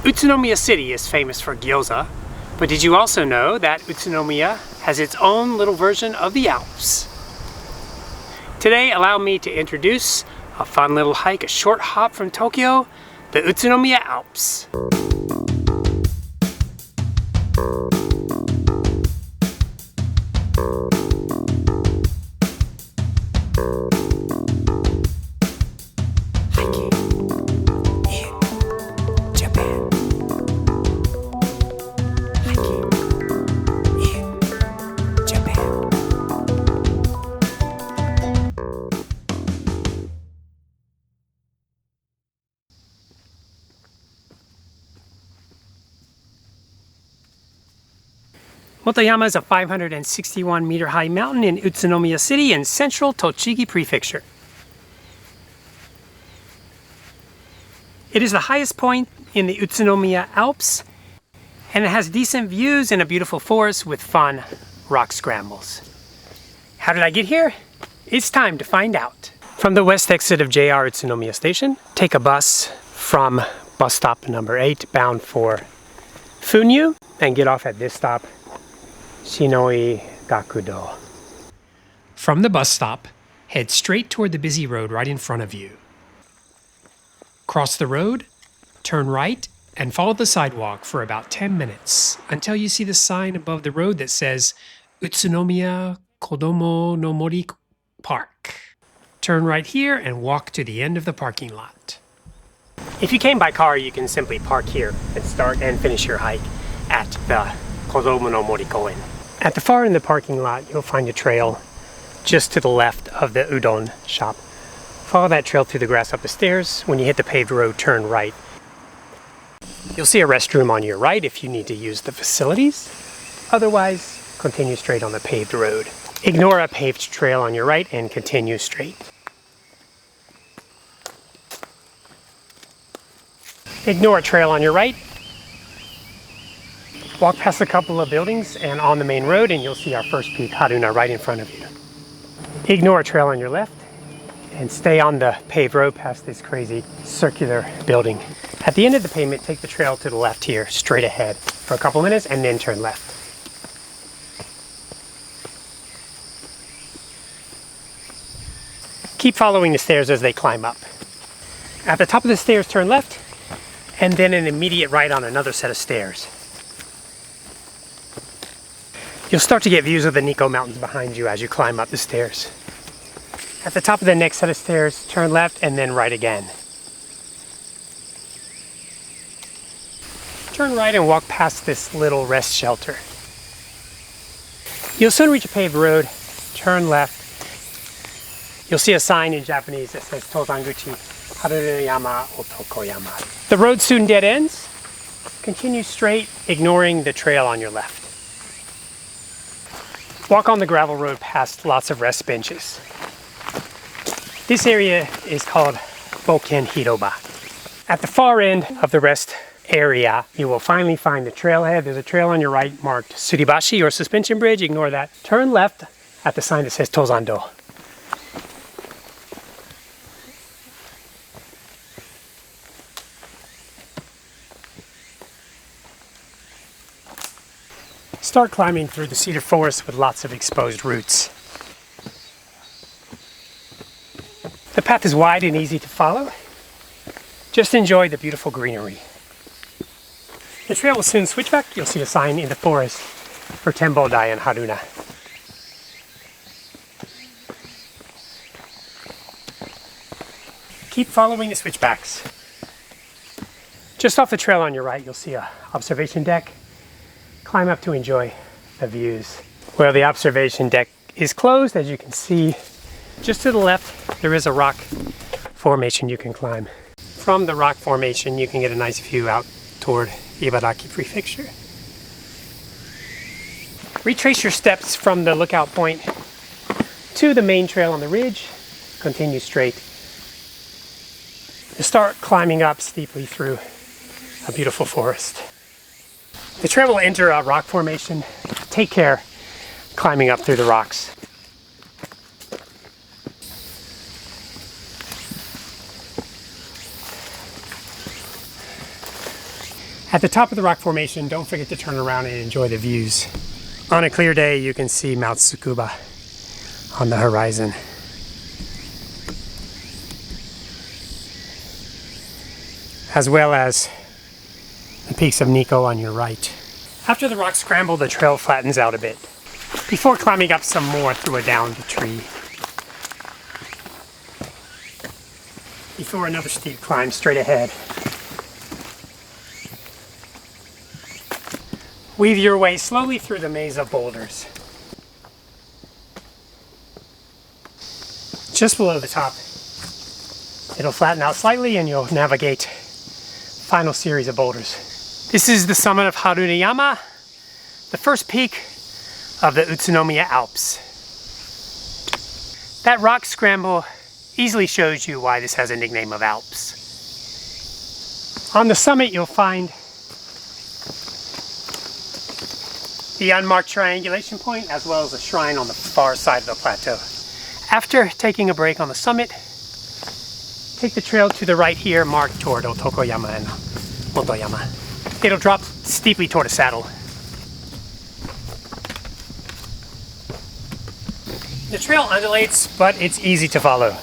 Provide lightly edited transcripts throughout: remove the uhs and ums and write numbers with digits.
Utsunomiya City is famous for gyoza, but did you also know that Utsunomiya has its own little version of the Alps? Today, allow me to introduce a fun little hike, a short hop from Tokyo, the Utsunomiya Alps. Motoyama is a 561-meter high mountain in Utsunomiya City in central Tochigi Prefecture. It is the highest point in the Utsunomiya Alps, and it has decent views in a beautiful forest with fun rock scrambles. How did I get here? It's time to find out. From the west exit of JR Utsunomiya Station, take a bus from bus stop number 8 bound for Funyu, and get off at this stop, Shinoi Gakudo. From the bus stop, head straight toward the busy road right in front of you. Cross the road, turn right, and follow the sidewalk for about 10 minutes until you see the sign above the road that says Utsunomiya Kodomo no Mori Park. Turn right here and walk to the end of the parking lot. If you came by car, you can simply park here and start and finish your hike at the Kodomo no Mori Koen. At the far end of the parking lot, you'll find a trail just to the left of the udon shop. Follow that trail through the grass up the stairs. When you hit the paved road, turn right. You'll see a restroom on your right if you need to use the facilities. Otherwise, continue straight on the paved road. Ignore a paved trail on your right and continue straight. Ignore a trail on your right. Walk past a couple of buildings and on the main road, and you'll see our first peak, Haruna, right in front of you. Ignore a trail on your left and stay on the paved road past this crazy circular building. At the end of the pavement, take the trail to the left here, straight ahead for a couple minutes, and then turn left. Keep following the stairs as they climb up. At the top of the stairs, turn left, and then an immediate right on another set of stairs. You'll start to get views of the Nikko mountains behind you as you climb up the stairs. At the top of the next set of stairs, turn left and then right again. Turn right and walk past this little rest shelter. You'll soon reach a paved road. Turn left. You'll see a sign in Japanese that says Tozanguchi, Haruyama, Otokoyama. The road soon dead ends. Continue straight, ignoring the trail on your left. Walk on the gravel road past lots of rest benches. This area is called Boken Hiroba. At the far end of the rest area, you will finally find the trailhead. There's a trail on your right marked Suribashi or suspension bridge. Ignore that. Turn left at the sign that says Tozando. Start climbing through the cedar forest with lots of exposed roots. The path is wide and easy to follow. Just enjoy the beautiful greenery. The trail will soon switch back. You'll see a sign in the forest for Tenbodai and Haruna. Keep following the switchbacks. Just off the trail on your right, you'll see an observation deck. Climb up to enjoy the views. Well, the observation deck is closed. As you can see, just to the left, there is a rock formation you can climb. From the rock formation, you can get a nice view out toward Ibaraki Prefecture. Retrace your steps from the lookout point to the main trail on the ridge. Continue straight. You start climbing up steeply through a beautiful forest. The trail will enter a rock formation. Take care climbing up through the rocks. At the top of the rock formation, don't forget to turn around and enjoy the views. On a clear day, you can see Mount Tsukuba on the horizon. As well as the peaks of Nikko on your right. After the rock scramble, the trail flattens out a bit before climbing up some more through a downed tree. Before another steep climb straight ahead. Weave your way slowly through the maze of boulders. Just below the top, it'll flatten out slightly and you'll navigate final series of boulders. This is the summit of Haruna, the first peak of the Utsunomiya Alps. That rock scramble easily shows you why this has a nickname of Alps. On the summit you'll find the unmarked triangulation point, as well as a shrine on the far side of the plateau. After taking a break on the summit, take the trail to the right here, marked toward Otokoyama and Motoyama. It'll drop steeply toward a saddle. The trail undulates, but it's easy to follow.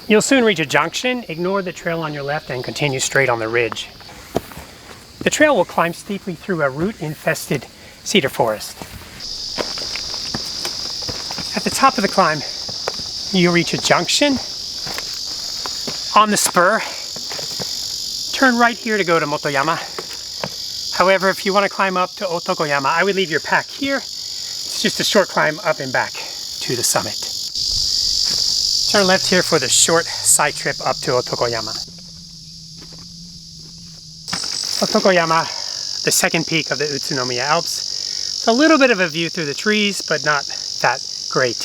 You'll soon reach a junction. Ignore the trail on your left and continue straight on the ridge. The trail will climb steeply through a root-infested cedar forest. At the top of the climb, you'll reach a junction. On the spur, turn right here to go to Motoyama. However, if you want to climb up to Otokoyama, I would leave your pack here. It's just a short climb up and back to the summit. Turn left here for the short side trip up to Otokoyama. Otokoyama, the second peak of the Utsunomiya Alps. It's a little bit of a view through the trees, but not that great.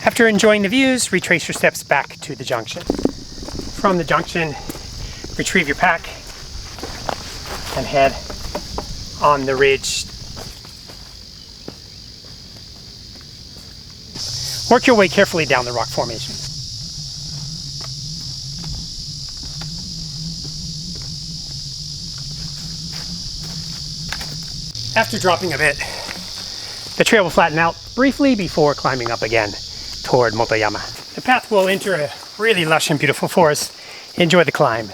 After enjoying the views, retrace your steps back to the junction. From the junction, retrieve your pack and head on the ridge. Work your way carefully down the rock formation. After dropping a bit, the trail will flatten out briefly before climbing up again toward Motoyama. The path will enter a really lush and beautiful forest. Enjoy the climb.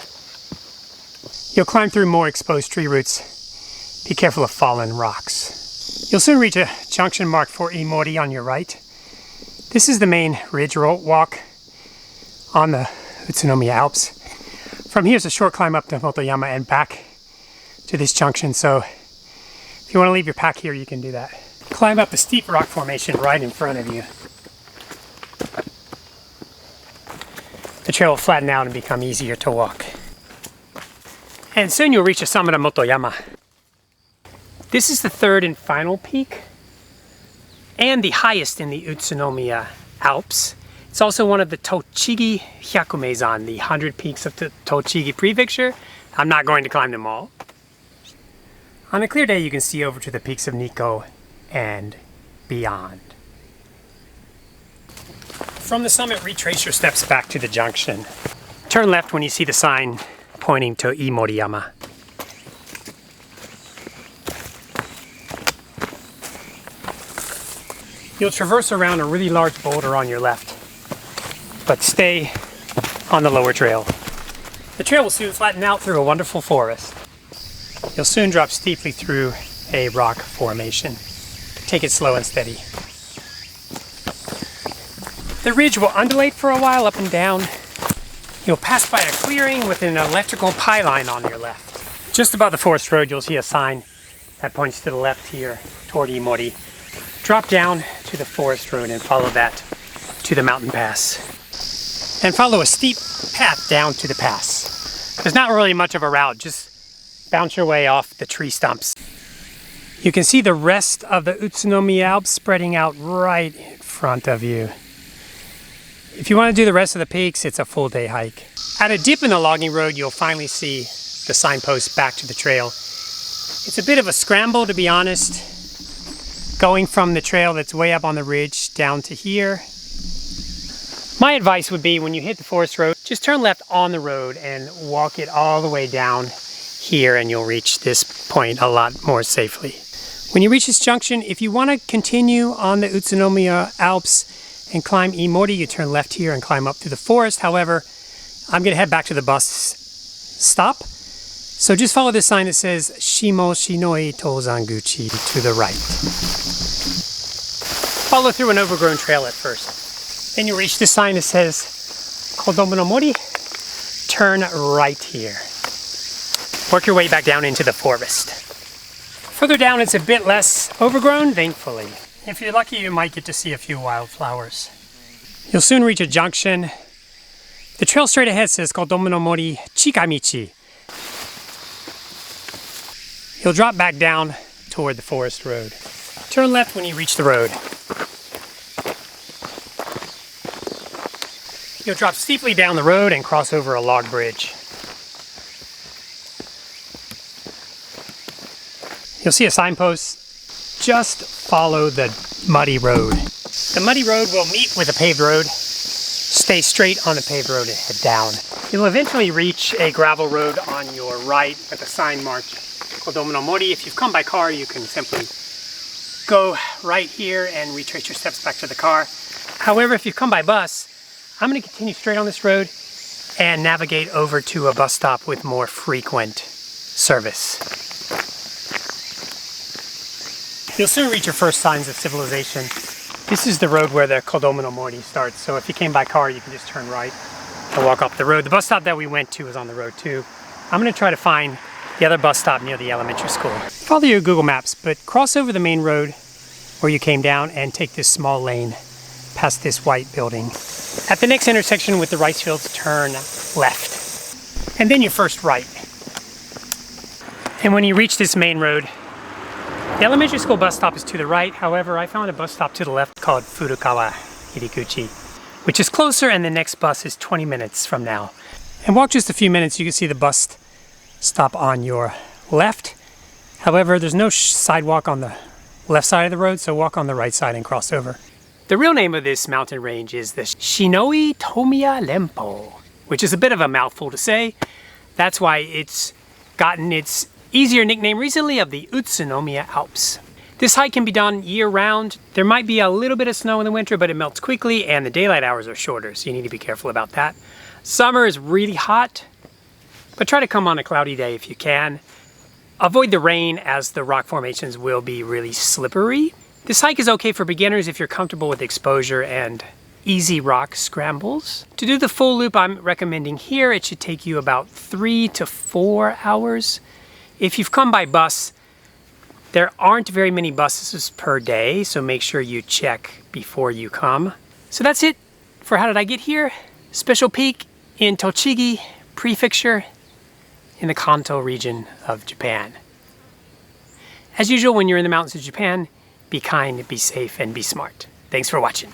You'll climb through more exposed tree roots. Be careful of fallen rocks. You'll soon reach a junction marked for Imori on your right. This is the main ridge walk on the Utsunomiya Alps. From here is a short climb up to Motoyama and back to this junction, so if you want to leave your pack here, you can do that. Climb up the steep rock formation right in front of you. The trail will flatten out and become easier to walk. And soon you'll reach the summit of Motoyama. This is the third and final peak, and the highest in the Utsunomiya Alps. It's also one of the Tochigi Hyakumeizan, the 100 peaks of the Tochigi prefecture. I'm not going to climb them all. On a clear day, you can see over to the peaks of Nikko and beyond. From the summit, retrace your steps back to the junction. Turn left when you see the sign pointing to Imoriyama. You'll traverse around a really large boulder on your left, but stay on the lower trail. The trail will soon flatten out through a wonderful forest. You'll soon drop steeply through a rock formation. Take it slow and steady. The ridge will undulate for a while up and down. You'll pass by a clearing with an electrical pylon on your left. Just above the forest road, you'll see a sign that points to the left here toward Imori. Drop down to the forest road and follow that to the mountain pass. And follow a steep path down to the pass. There's not really much of a route, just bounce your way off the tree stumps. You can see the rest of the Utsunomiya Alps spreading out right in front of you. If you want to do the rest of the peaks, it's a full day hike. At a dip in the logging road, you'll finally see the signpost back to the trail. It's a bit of a scramble, to be honest, going from the trail that's way up on the ridge down to here. My advice would be when you hit the forest road, just turn left on the road and walk it all the way down here and you'll reach this point a lot more safely. When you reach this junction, if you want to continue on the Utsunomiya Alps and climb Imori, you turn left here and climb up through the forest. However, I'm going to head back to the bus stop. So just follow this sign that says Shimo Shinoi Tozanguchi to the right. Follow through an overgrown trail at first. Then you reach this sign that says Kodomo no Mori. Turn right here. Work your way back down into the forest. Further down it's a bit less overgrown, thankfully. If you're lucky you might get to see a few wildflowers. You'll soon reach a junction. The trail straight ahead says Kodomo no Mori Chikamichi. You'll drop back down toward the forest road. Turn left when you reach the road. You'll drop steeply down the road and cross over a log bridge. You'll see a signpost. Just follow the muddy road. The muddy road will meet with a paved road. Stay straight on the paved road and head down. You'll eventually reach a gravel road on your right with a sign marked Kodomo no Mori. If you've come by car, you can simply go right here and retrace your steps back to the car. However, if you come by bus, I'm going to continue straight on this road and navigate over to a bus stop with more frequent service. You'll soon reach your first signs of civilization. This is the road where the Kodomo no Mori starts, so if you came by car, you can just turn right and walk up the road. The bus stop that we went to is on the road too. I'm going to try to find the other bus stop near the elementary school. Follow your Google Maps, but cross over the main road where you came down and take this small lane past this white building. At the next intersection with the rice fields, turn left. And then your first right. And when you reach this main road, the elementary school bus stop is to the right. However, I found a bus stop to the left called Furukawa Hiriguchi, which is closer, and the next bus is 20 minutes from now. And walk just a few minutes, you can see the bus stop on your left. However, there's no sidewalk on the left side of the road, so walk on the right side and cross over. The real name of this mountain range is the Shinoi Tomiya Lempo, which is a bit of a mouthful to say. That's why it's gotten its easier nickname recently of the Utsunomiya Alps. This hike can be done year-round. There might be a little bit of snow in the winter, but it melts quickly and the daylight hours are shorter, so you need to be careful about that. Summer is really hot, but try to come on a cloudy day if you can. Avoid the rain as the rock formations will be really slippery. This hike is okay for beginners if you're comfortable with exposure and easy rock scrambles. To do the full loop I'm recommending here, it should take you about 3 to 4 hours. If you've come by bus, there aren't very many buses per day, so make sure you check before you come. So that's it for How Did I Get Here? Special peek in Tochigi Prefecture in the Kanto region of Japan. As usual, when you're in the mountains of Japan, be kind, be safe, and be smart. Thanks for watching.